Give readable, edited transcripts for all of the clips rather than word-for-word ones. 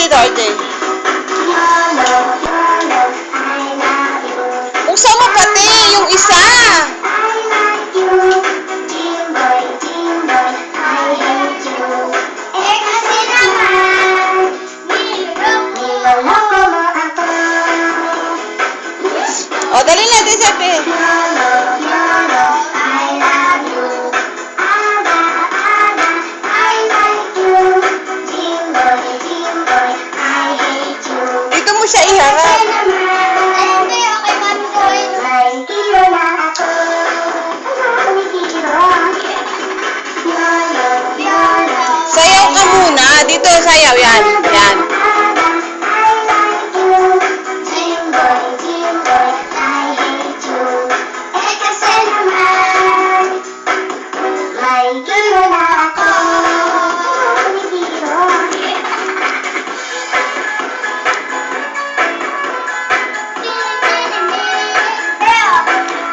dito, RJ. Buksan mo pati yung isa. O, dali natin sabihin. Dito mo siya iharap. Sayaw ka muna. Dito sayaw. Yan. Yan.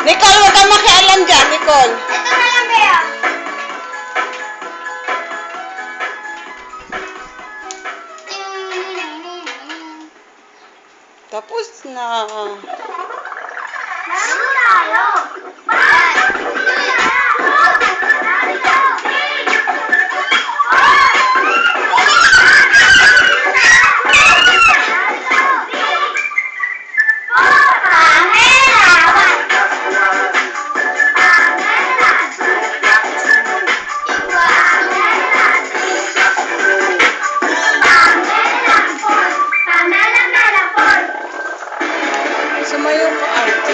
Nicole, huwag kang makialam dyan, Nicole. Ito na lang, Bea. Tapos na. Laro tayo. Sumayo ka, RJ.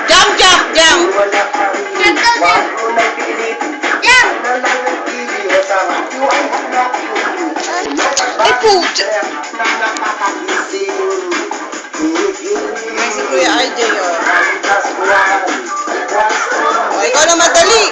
Jump, jump, jump. Ay, puto. May si Kuya RJ, oh. O, ikaw na madali.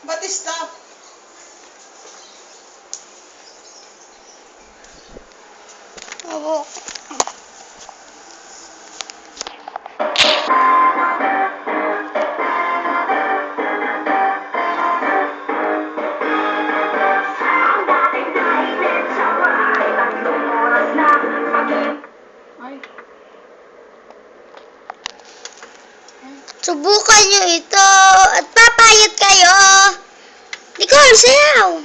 Ba't stop? Oo. Subukan nyo ito at papayat kayo. Nicole, sayaw.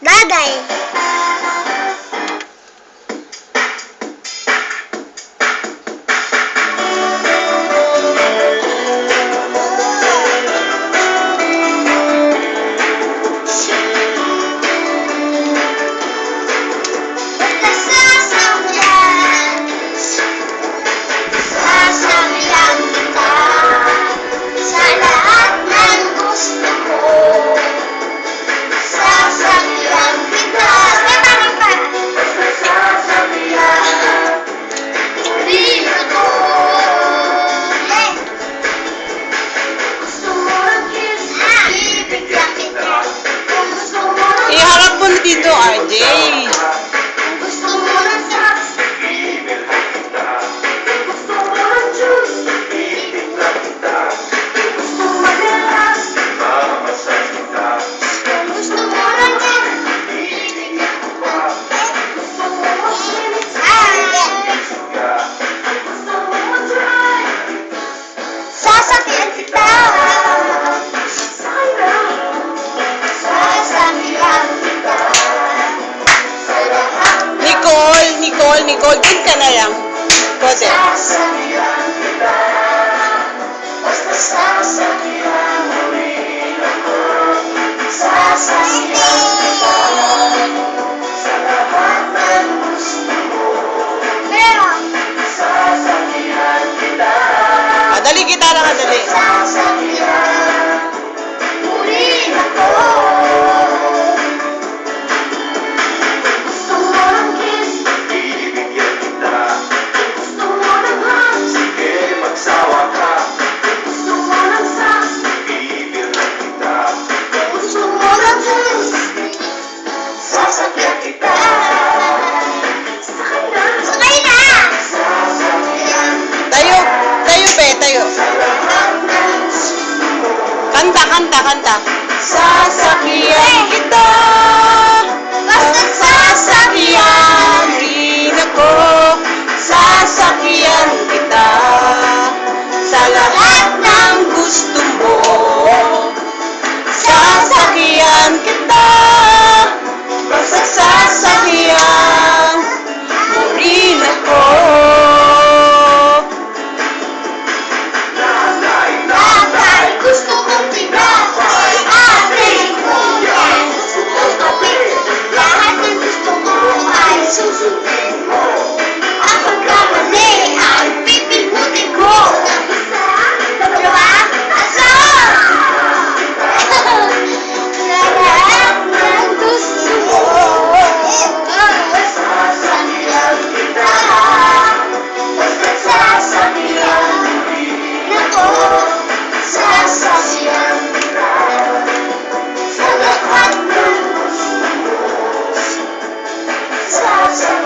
Daday. Sasabihan kita. mo dito, RJ? Gusto mo ng socks? Gusto mo ng juice? Gusto mo mag-relax? Gusto mo ng gin? Gusto mo mag-swimming? Gusto mo mag-drive? Sasakyan kita. Sakay na. Sasakyan kita. Sa lahat ng Nicole, dun ka na lang. Kote. sasakyan kita. Basta sasakyan mo rin ako. Sasakyan kita. Sa lahat ng gusto mo. Sasakyan kita. Dali, gitara ka, dali. Sasakyan mo rin ako. Gusto mo ng kiss? Gusto mo ng hugs? Gusto mo ng socks? Gusto mo ng juice? Sasakyan kita. Sakay na. Sakay na. Sasakyan Tayo, be, tayo. sa lahat ng Kanta. Sasakyan kita. Basta Sasakyan rin ako. Sasakyan kita. Sa lahat ng gusto mo. Sasakyan kita. Basta sasakyan mo rin ako. Tatay, gusto kong tinapay. Ating kuya, gusto kong kapit. Lahat ng gusto ko ay susundin mo. Ang pagkamali ay pipigutin ko. Isa, dalawa, tatlo. Lahat ng gusto mo. Sasakyan kita. Basta sasakyan ako. Sasakyan kita. Sa lahat ng gusto mo. Sasakyan